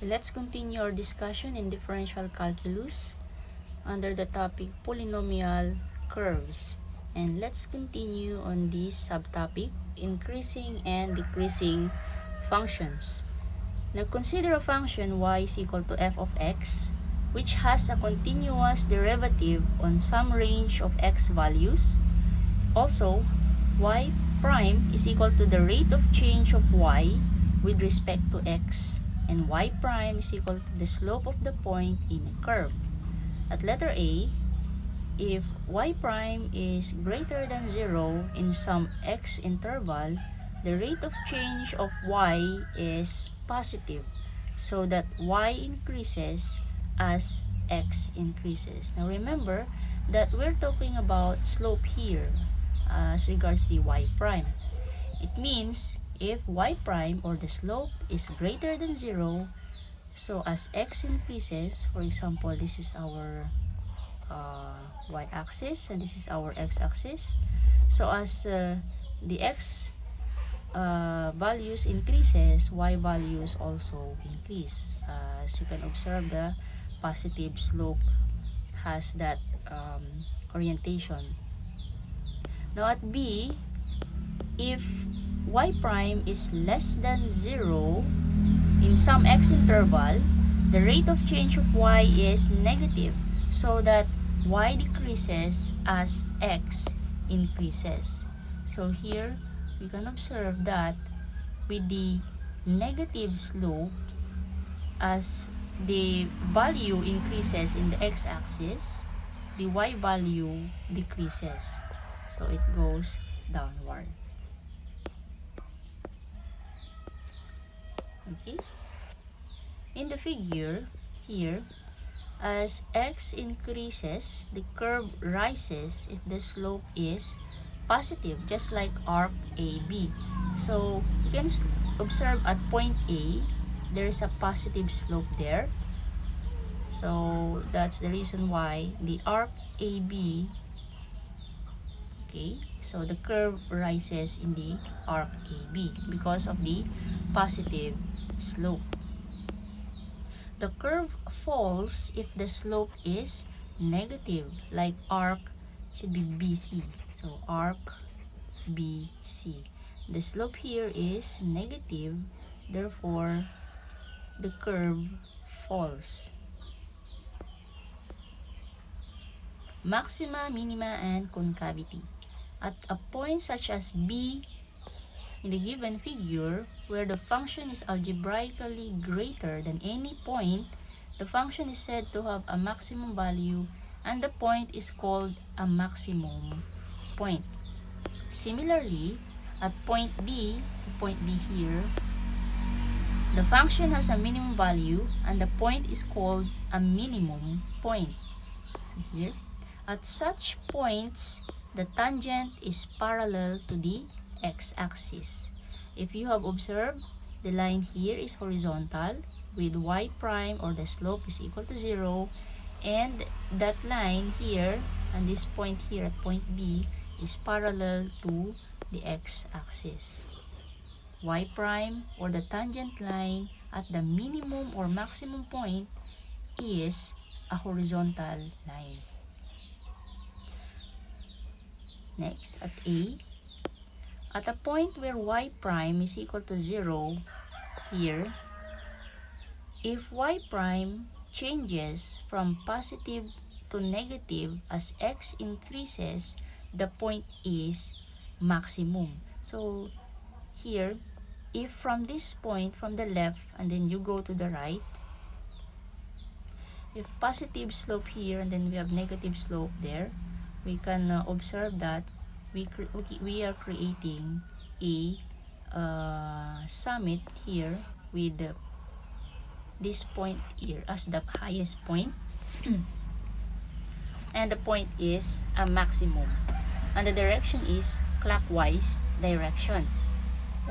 Let's continue our discussion in differential calculus under the topic polynomial curves. And let's continue on this subtopic, increasing and decreasing functions. Now consider a function y is equal to f of x, which has a continuous derivative on some range of x values. Also, y prime is equal to the rate of change of y with respect to x, and y prime is equal to the slope of the point in a curve. At letter A, if y prime is greater than 0 in some x interval, the rate of change of y is positive, so that y increases as x increases. Now remember that we're talking about slope here as regards the y prime. It means if y prime or the slope is greater than 0, so as x increases, for example, this is our y-axis and this is our x-axis. So as the x values increases, y values also increase. As you can observe, the positive slope has that orientation. Now at B, if y prime is less than 0 in some x interval, the rate of change of y is negative, so that y decreases as x increases. So here we can observe that with the negative slope, as the value increases in the x-axis, the y value decreases, so it goes downward. Okay, in the figure here, as x increases, the curve rises if the slope is positive, just like arc AB. So you can observe at point A, there is a positive slope there. So that's the reason why the arc AB, okay, so the curve rises in the arc AB because of the positive slope. The curve falls if the slope is negative, like arc should be BC. So arc BC. The slope here is negative, therefore the curve falls. Maxima, minima, and concavity. At a point such as B in the given figure, where the function is algebraically greater than any point, the function is said to have a maximum value, and the point is called a maximum point. Similarly, at point D here, the function has a minimum value, and the point is called a minimum point. So here, at such points, the tangent is parallel to the x-axis. If you have observed, the line here is horizontal with y prime or the slope is equal to 0, and that line here and this point here at point D is parallel to the x-axis. Y prime or the tangent line at the minimum or maximum point is a horizontal line. Next, at A, at a point where y prime is equal to 0 here, if y prime changes from positive to negative as x increases, the point is maximum. So here, if from this point, from the left, and then you go to the right, if positive slope here and then we have negative slope there, we can observe that we are creating a summit here with this point here as the highest point and the point is a maximum, and the direction is clockwise direction,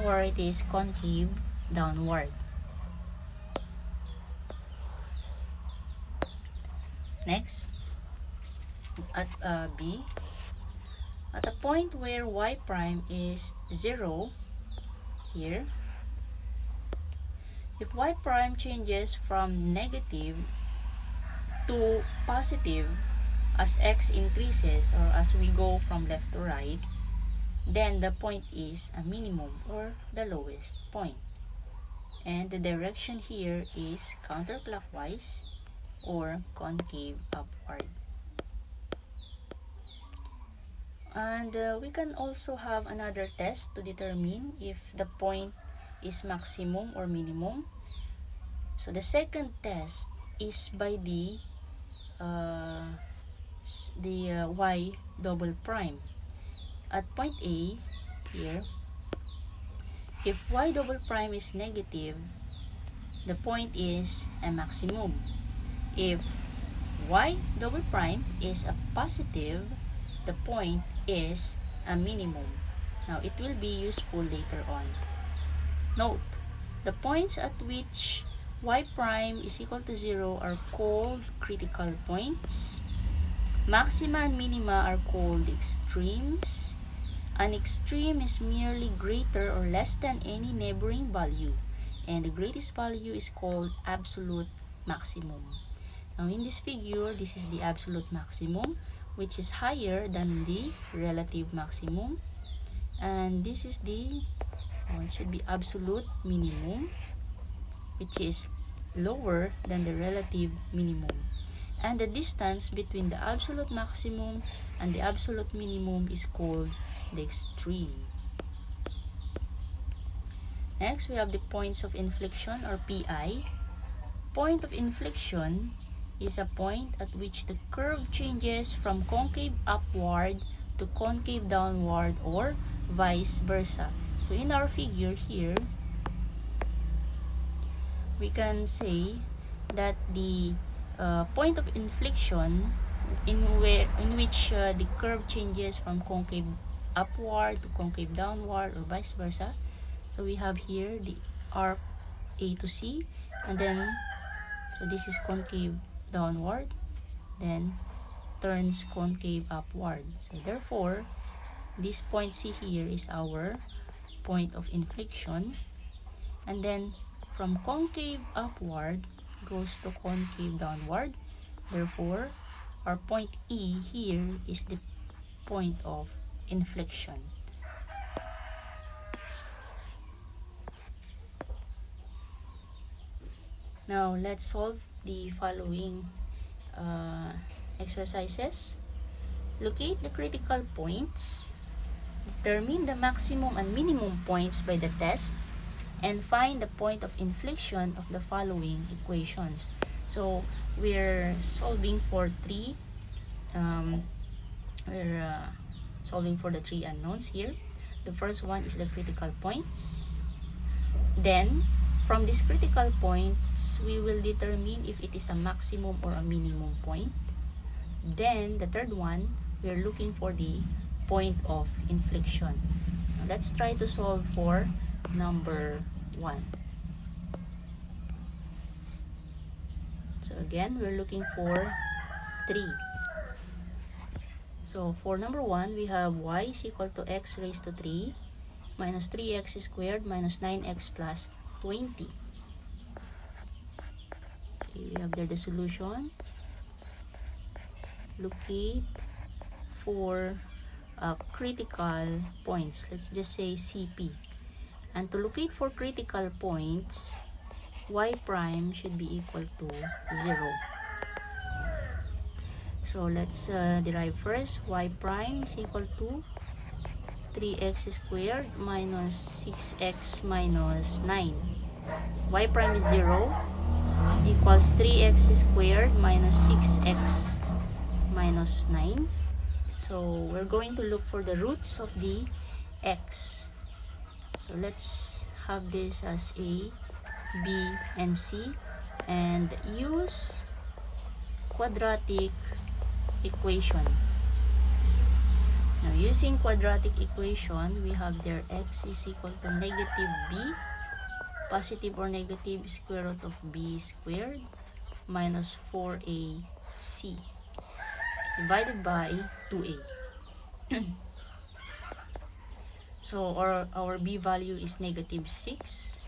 or it is concave downward. Next, at B, at a point where y prime is 0 here, If y prime changes from negative to positive as x increases or as we go from left to right, then the point is a minimum or the lowest point. And the direction here is counterclockwise or concave upward. And we can also have another test to determine if the point is maximum or minimum. So the second test is by the y double prime. At point A here, if y double prime is negative, the point is a maximum. If y double prime is a positive, the point is a minimum. Now, it will be useful later on. Note, the points at which y prime is equal to 0 are called critical points. Maxima and minima are called extremes. An extreme is merely greater or less than any neighboring value, and the greatest value is called absolute maximum. Now, in this figure, this is the absolute maximum, which is higher than the relative maximum, and this is the it should be absolute minimum, which is lower than the relative minimum, and the distance between the absolute maximum and the absolute minimum is called the extreme. Next, we have the points of inflection or PI. Point of inflection is a point at which the curve changes from concave upward to concave downward or vice versa. So in our figure here, we can say that the point of inflection in which the curve changes from concave upward to concave downward or vice versa. So we have here the arc A to C, and then so this is concave downward, then turns concave upward. So therefore, this point C here is our point of inflection, and then from concave upward goes to concave downward. Therefore, our point E here is the point of inflection. Now, let's solve the following exercises. Locate the critical points, determine the maximum and minimum points by the test, and find the point of inflection of the following equations. So, we're solving for solving for the three unknowns here. The first one is the critical points. Then, from these critical points, we will determine if it is a maximum or a minimum point. Then, the third one, we are looking for the point of inflection. Now, let's try to solve for number 1. So again, we're looking for 3. So for number 1, we have y is equal to x raised to 3 minus 3x squared minus 9x plus 20. Okay, we have there the solution. Locate for critical points. Let's just say CP. And to locate for critical points, y prime should be equal to 0. So let's derive first. Y prime is equal to 3x squared minus 6x minus 9. Y prime is 0 equals 3x squared minus 6x minus 9. So we're going to look for the roots of the x. So let's have this as A, B, and C, and use quadratic equation. Now, using quadratic equation, we have there x is equal to negative b, positive or negative square root of b squared, minus 4ac, divided by 2a. So, our b value is negative 6.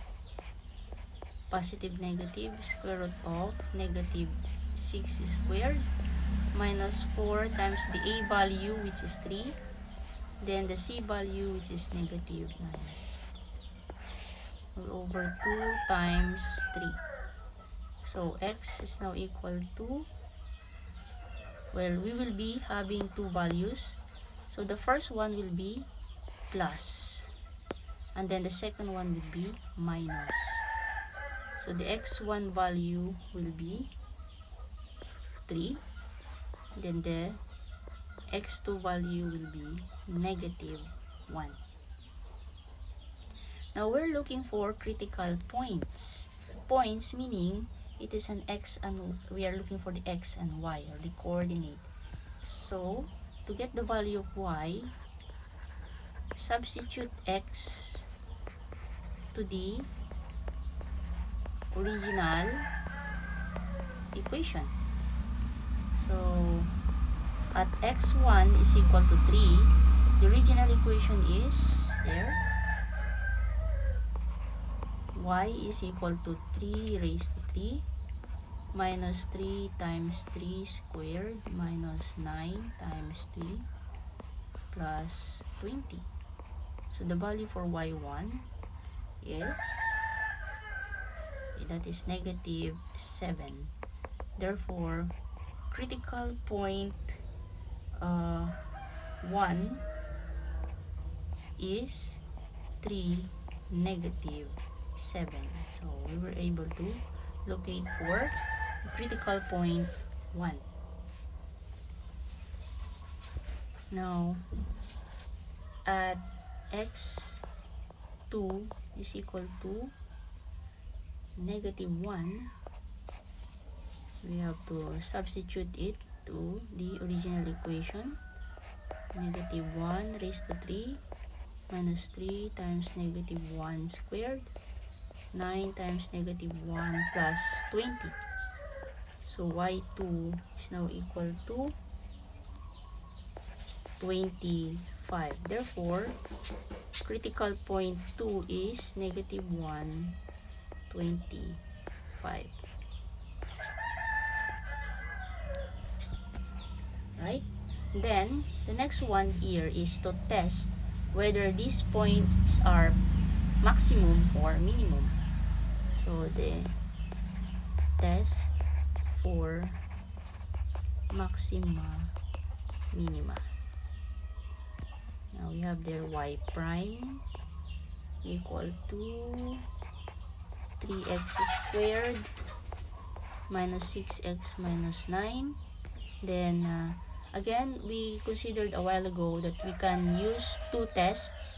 positive negative, square root of negative 6 squared minus 4 times the a value, which is 3, then the c value, which is negative 9, all over 2 times 3. So x is now equal to, well, we will be having two values. So the first one will be plus, and then the second one will be minus. So the x1 value will be 3, then the x2 value will be negative 1. Now we're looking for critical points. Points meaning it is an x, and we are looking for the x and y, or the coordinate. So to get the value of y, substitute x to the original equation. So at x1 is equal to 3, the original equation is there. Y is equal to 3 raised to 3 minus 3 times 3 squared minus 9 times 3 plus 20. So the value for y1 is, that is negative 7. Therefore, critical point 1 is 3, negative 7. So we were able to locate for the critical point 1. Now, at x2 is equal to negative 1, we have to substitute it to the original equation. Negative 1 raised to 3 minus 3 times negative 1 squared, 9 times negative 1 plus 20. So y2 is now equal to 25. Therefore, critical point 2 is negative 1, 25. Right? Then, the next one here is to test whether these points are maximum or minimum. So, the test for maxima, minima. Now, we have there y prime equal to 3x squared minus 6x minus 9. Then, again, we considered a while ago that we can use two tests,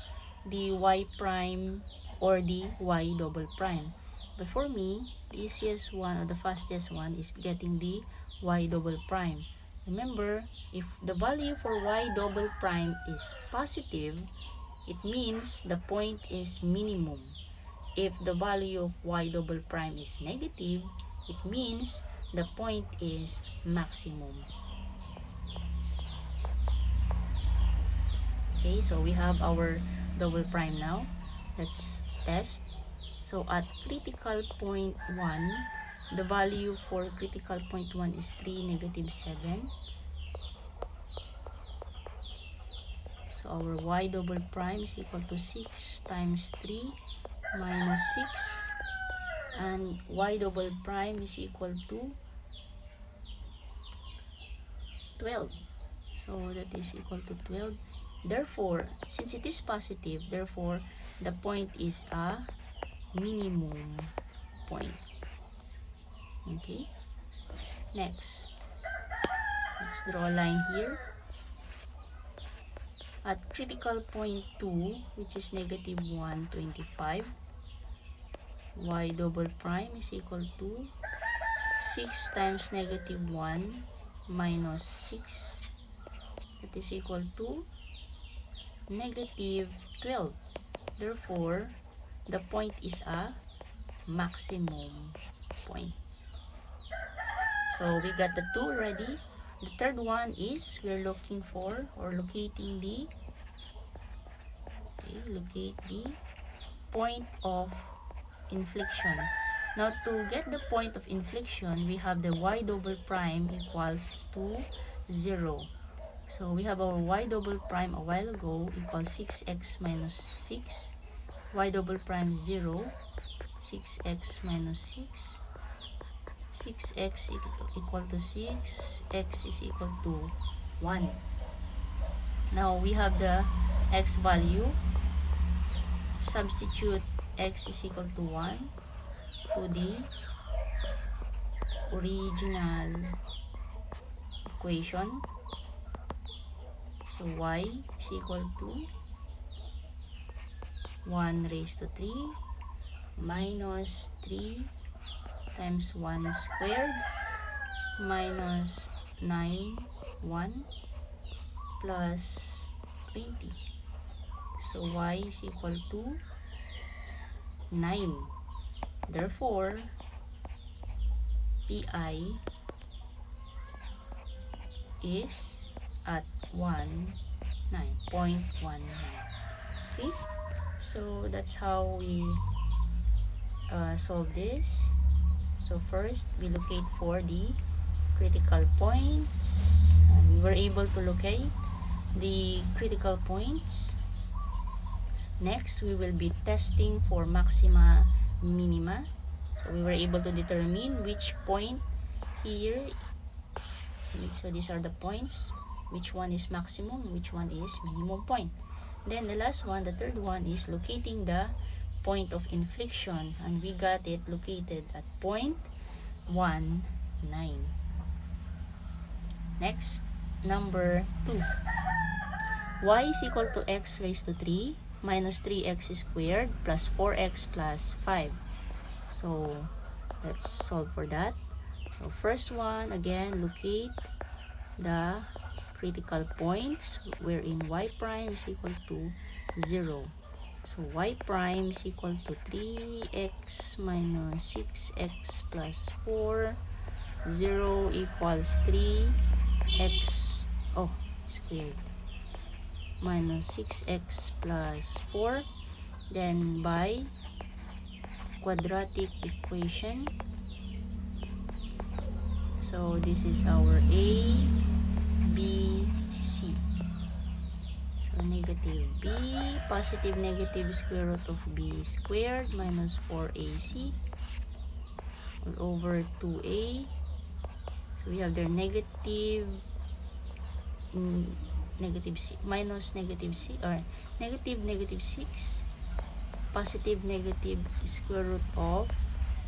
the y prime or the y double prime. But for me, the easiest one or the fastest one is getting the y double prime. Remember, if the value for y double prime is positive, it means the point is minimum. If the value of y double prime is negative, it means the point is maximum. Okay, so we have our double prime now. Let's test. So at critical point 1, the value for critical point 1 is 3, negative 7. So our y double prime is equal to 6 times 3 minus 6. And y double prime is equal to 12. So that is equal to 12. Therefore, since it is positive, therefore, the point is a minimum point. Okay? Next, let's draw a line here. At critical point 2, which is negative 1, 25, y double prime is equal to 6 times negative 1 minus 6. That is equal to negative 12. Therefore, the point is a maximum point. So we got the two already. The third one is we're looking for or locating the locate the point of inflection. Now, to get the point of inflection, we have the y double prime equals to 0. So, we have our y double prime a while ago equals 6x minus 6. Y double prime 0. 6x minus 6. 6x equal to 6. X is equal to 1. Now, we have the x value. Substitute x is equal to 1 to the original equation. So, y is equal to 1 raised to 3 minus 3 times 1 squared minus 9, 1 plus 20. So, y is equal to 9. Therefore, pi is at 9.19. Okay? So, that's how we solve this. So, first, we locate for the critical points. And we were able to locate the critical points. Next, we will be testing for maxima, minima. So, we were able to determine which point here. So, these are the points. Which one is maximum, which one is minimum point. Then, the last one, the third one, is locating the point of inflection. And we got it located at 0.19. Next, number 2. Y is equal to x raised to 3 minus 3x squared plus 4x plus 5. So, let's solve for that. So, first one, again, locate the critical points wherein y prime is equal to 0. So, y prime is equal to 3x minus 6x plus 4. 0 equals 3x squared minus 6x plus 4. Then, by quadratic equation. So, this is our A, B, C. So, negative B, positive negative square root of B squared minus 4AC all over 2A. So, we have their negative C, minus negative C, or negative 6, positive negative square root of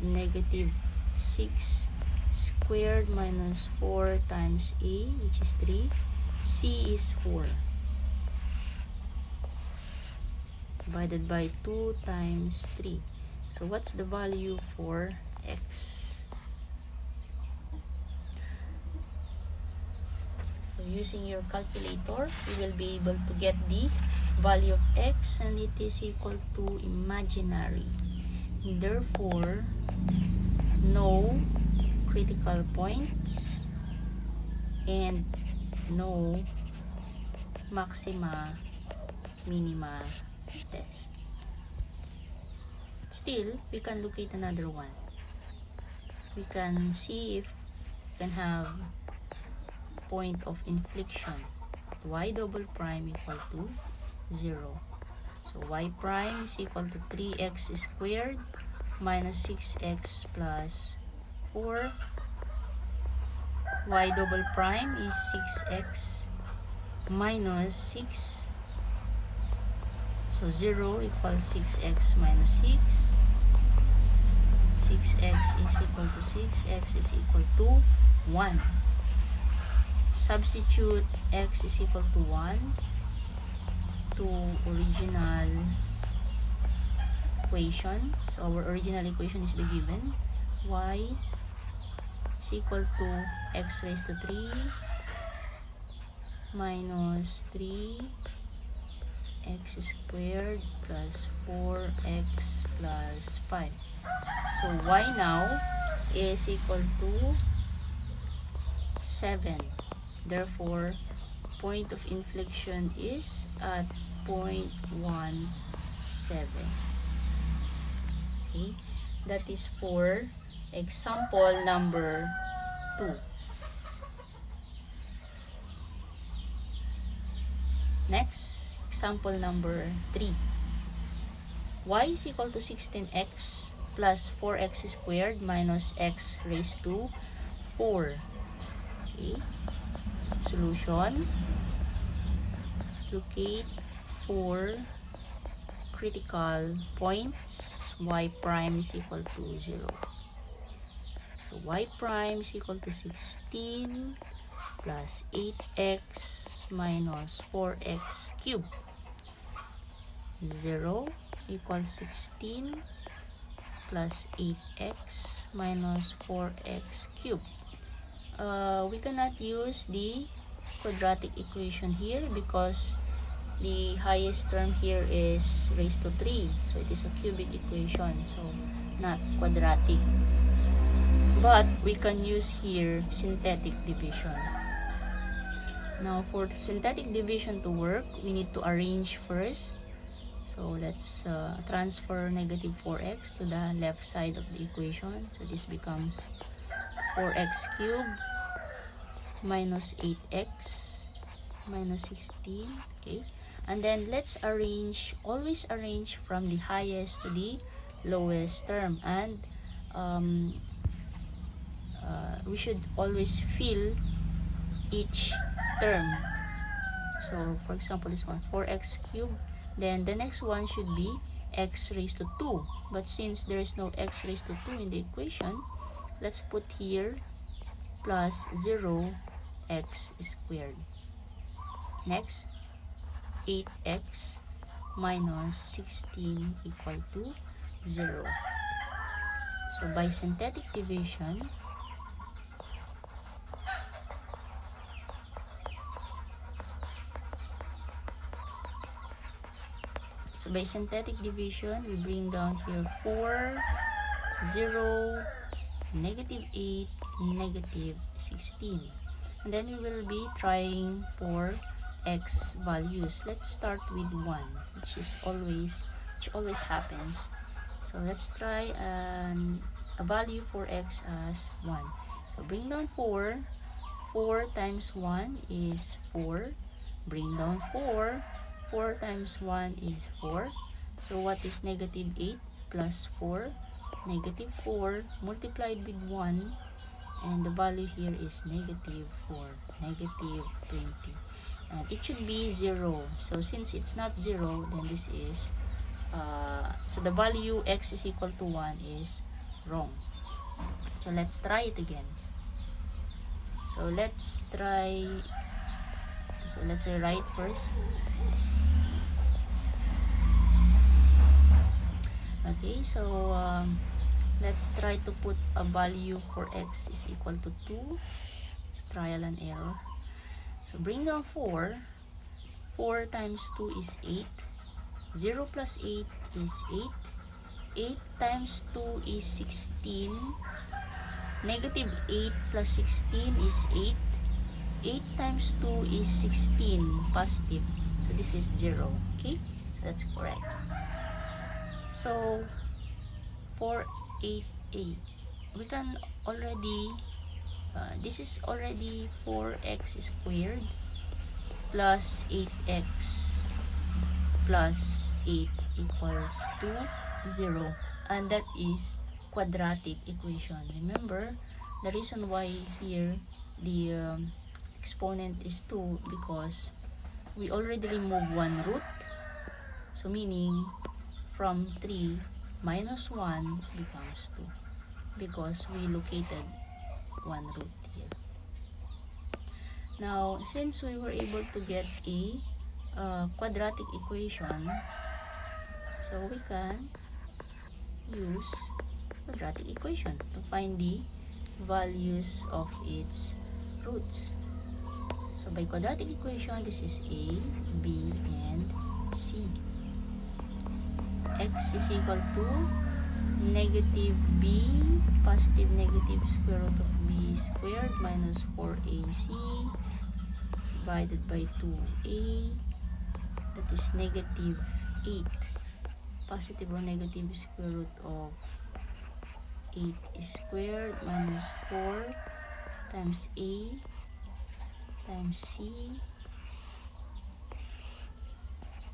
negative 6 squared minus 4 times A, which is 3. C is 4. Divided by 2 times 3. So, what's the value for x? So, using your calculator, you will be able to get the value of x, and it is equal to imaginary. Therefore, no critical points and no maxima, minima test. Still, we can locate another one. We can see if we can have point of inflection. Y double prime equal to 0. So, y prime is equal to 3x squared minus 6x plus 4. Y double prime is 6x minus 6. So, 0 equals 6x minus 6. 6x is equal to 6. X is equal to 1. Substitute x is equal to 1 to original equation. So, our original equation is the given. Y is equal to x raised to 3 minus 3 x squared plus 4x plus 5. So, y now is equal to 7. Therefore, point of inflection is at 0.17. Okay. That is for example number 2. Next, example number 3. Y is equal to 16x plus 4x squared minus x raised to 4. Okay. Solution. Locate 4 critical points. Y prime is equal to 0. So y prime is equal to 16 plus 8x minus 4x cubed. 0 equals 16 plus 8x minus 4x cubed. We cannot use the quadratic equation here because the highest term here is raised to 3. So it is a cubic equation, so not quadratic. But we can use here synthetic division. Now for the synthetic division to work, we need to arrange first. So let's transfer negative 4x to the left side of the equation. So this becomes 4x cubed minus 8x minus 16. Okay. And then let's arrange, always arrange from the highest to the lowest term. And we should always fill each term. So for example, this one, 4x cubed. Then the next one should be x raised to 2. But since there is no x raised to 2 in the equation, let's put here plus 0x squared. Next, 8x minus 16 equal to 0. So by synthetic division, we bring down here 4, 0, negative 8, negative 16. And then we will be trying for x values. Let's start with 1, which always happens. So let's try a value for x as 1. So bring down 4. 4 times 1 is 4. Bring down 4. 4 times 1 is 4. So what is negative 8 plus 4? Negative 4 multiplied with 1. And the value here is negative 4. Negative 20. And it should be 0. So since it's not 0, then this is, so the value x is equal to 1 is wrong. So let's try it again. So let's rewrite first. Okay, so let's try to put a value for x is equal to 2. Trial and error. So bring down 4. 4 times 2 is 8. 0 plus 8 is 8. 8 times 2 is 16. Negative 8 plus 16 is 8. 8 times 2 is 16, positive. So this is 0. Okay, so that's correct. So for 8a, we can already, this is already 4x squared plus 8x plus 8 equals to 0. And that is quadratic equation. Remember, the reason why here the exponent is 2 because we already removed one root. So meaning from 3 minus 1 becomes 2 because we located one root here. Now, since we were able to get a quadratic equation, so we can use quadratic equation to find the values of its roots. So by quadratic equation, this is a, b, and c. X is equal to negative b, positive negative square root of b squared minus 4ac divided by 2a, that is negative 8, positive or negative square root of 8 squared minus 4 times A times C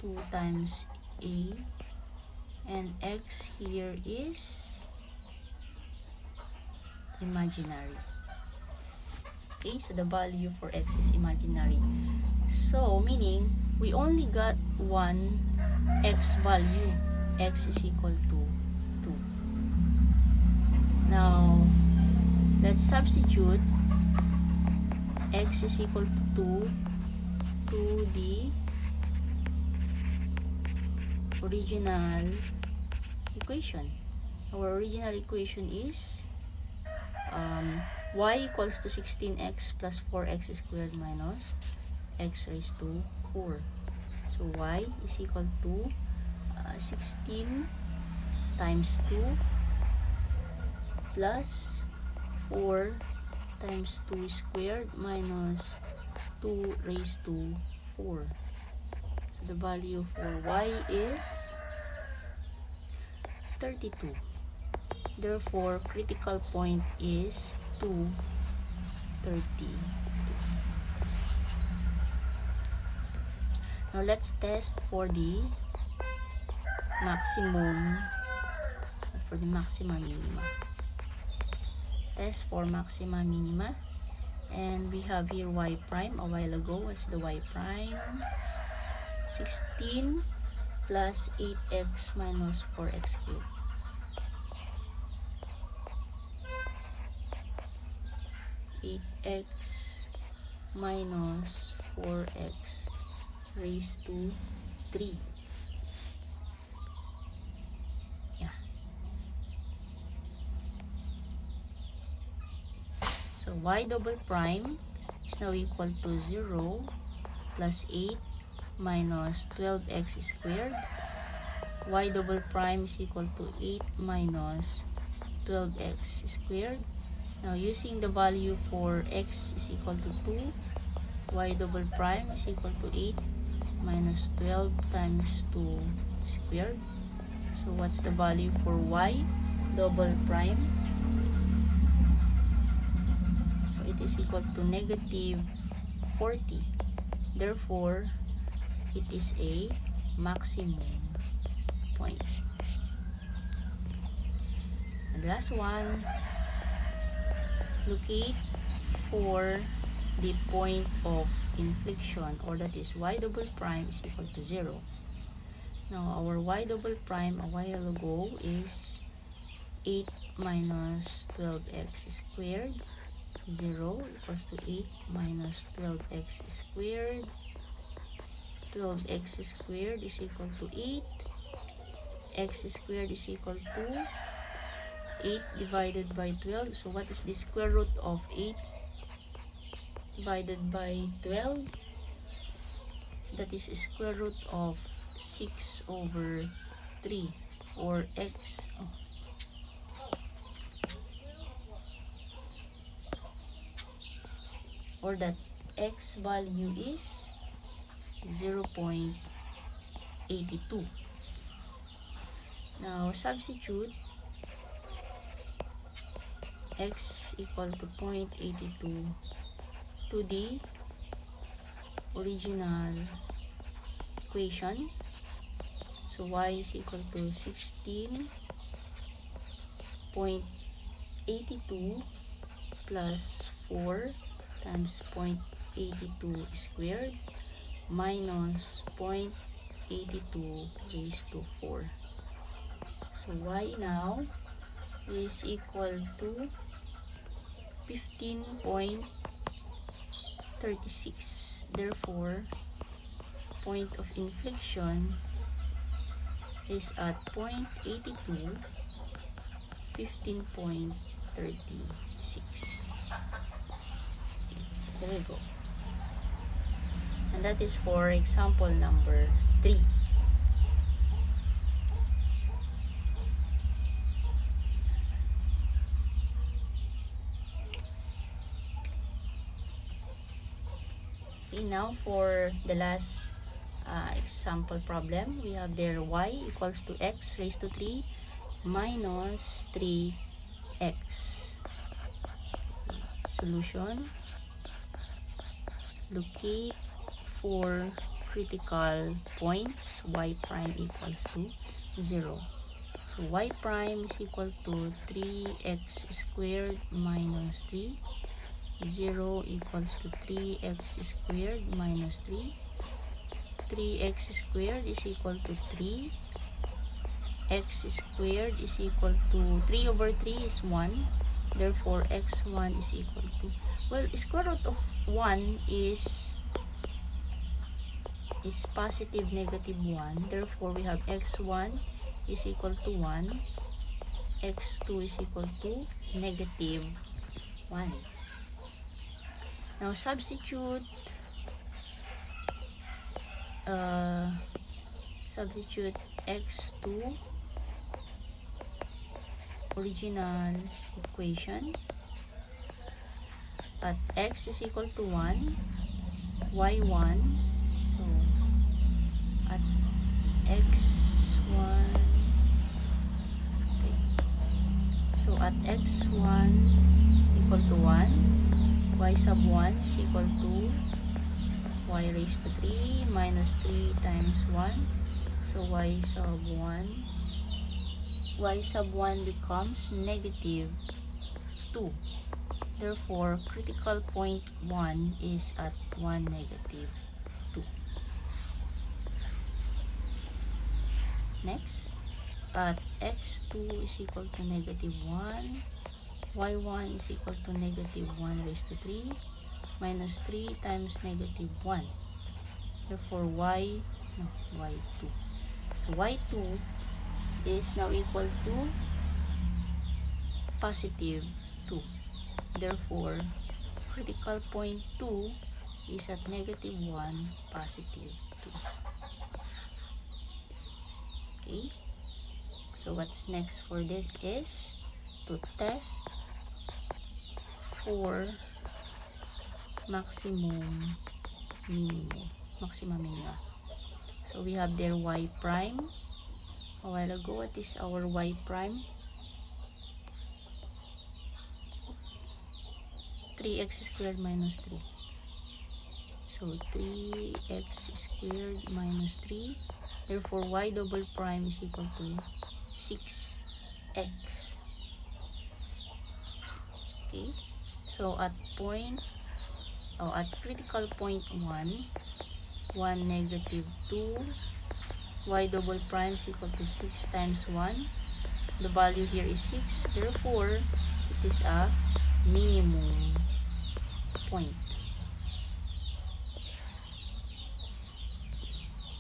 2 times A, and x here is imaginary. Okay, so the value for x is imaginary. So, meaning, we only got one x value. X is equal to 2. Now, let's substitute x is equal to 2 to the original equation. Our original equation is y equals to 16x plus 4x squared minus x raised to 4. So y is equal to 16 times 2 plus 4 times 2 squared minus 2 raised to 4. So the value for y is 32. Therefore, critical point is 232. Now let's test for the maximum, for the maxima minima. Test for maxima minima, and we have here y prime. A while ago was the y prime, 16 plus 8x minus 4x cubed. X minus 4x raised to 3. Yeah. So y double prime is now equal to 0 plus 8 minus 12x squared. Y double prime is equal to 8 minus 12x squared. Now, using the value for x is equal to 2, y double prime is equal to 8 minus 12 times 2 squared. So, what's the value for y double prime? So, it is equal to negative 40. Therefore, it is a maximum point. And the last one, locate for the point of inflection, or that is y double prime is equal to 0. Now, our y double prime a while ago is 8 minus 12x squared. 0 equals to 8 minus 12x squared. 12x squared is equal to 8. X squared is equal to 8 divided by 12. So what is the square root of 8 divided by 12? That is square root of 6 over 3, or x. Or that x value is 0.82. Now substitute x equal to 0.82 to the original equation. So y is equal to 16.82 plus 4 times 0.82 squared minus 0.82 raised to 4. So y now is equal to 15.36. Therefore, point of inflection is at 0.82, 15.36. There we go. And that is for example number 3. Okay, now for the last example problem, we have there y equals to x raised to 3 minus 3 x. Solution. Locate for critical points y prime equals to 0. So y prime is equal to 3x squared minus 3. 0 equals to 3x squared minus 3. 3x squared is equal to 3. X squared is equal to 3 over 3 is 1. Therefore, x1 is equal to, well, square root of 1 is positive negative 1. Therefore, we have x1 is equal to 1. x2 is equal to negative 1. Now, substitute x2 original equation at x is equal to 1, y1. So, at x1, okay. So, at x1 equal to 1, y sub 1 is equal to y raised to 3 minus 3 times 1. So, y sub 1 becomes negative 2. Therefore, critical point 1 is at 1, negative 2. Next, at x2 is equal to negative 1, y1 is equal to negative 1 raised to 3 minus 3 times negative 1. Therefore, y2. So, y2 is now equal to positive 2. Therefore, critical point 2 is at negative 1, positive 2. Okay. So, what's next for this is to test for maxima minima. So, we have there y prime. A while ago, what is our y prime? 3x squared minus 3. So, 3x squared minus 3. Therefore, y double prime is equal to 6x. Okay. So, at critical point 1, 1, negative 2, y double prime is equal to 6 times 1. The value here is 6. Therefore, it is a minimum point.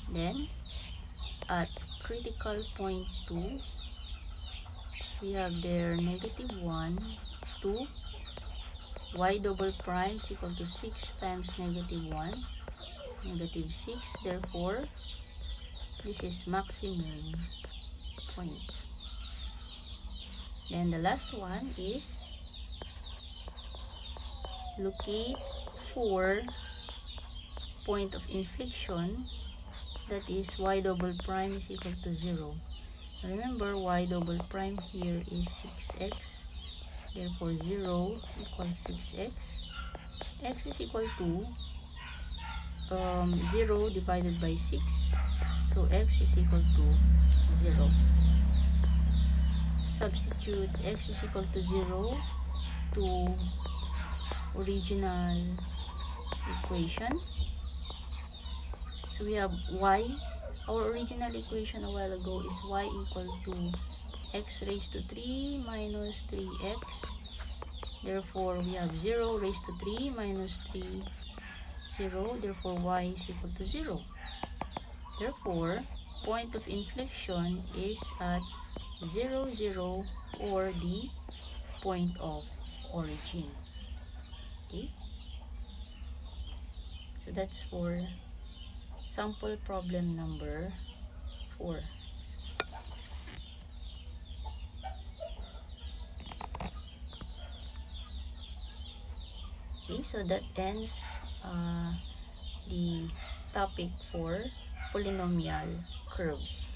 Then, at critical point 2, we have there negative 1, 2, y double prime is equal to 6 times negative 1, negative 6. Therefore, this is maximum point. Then the last one is locate for point of inflection, that is y double prime is equal to 0. Remember, y double prime here is 6x. Therefore, 0 equals 6x. X is equal to 0 divided by 6. So, x is equal to 0. Substitute x is equal to 0 to original equation. So, we have y. Our original equation a while ago is y equal to x raised to 3 minus 3x. Therefore, we have 0 raised to 3 minus 3, 0. Therefore, y is equal to 0. Therefore, point of inflection is at 0, 0, or the point of origin. Okay? So, that's for sample problem number 4. Okay, so that ends the topic for polynomial curves.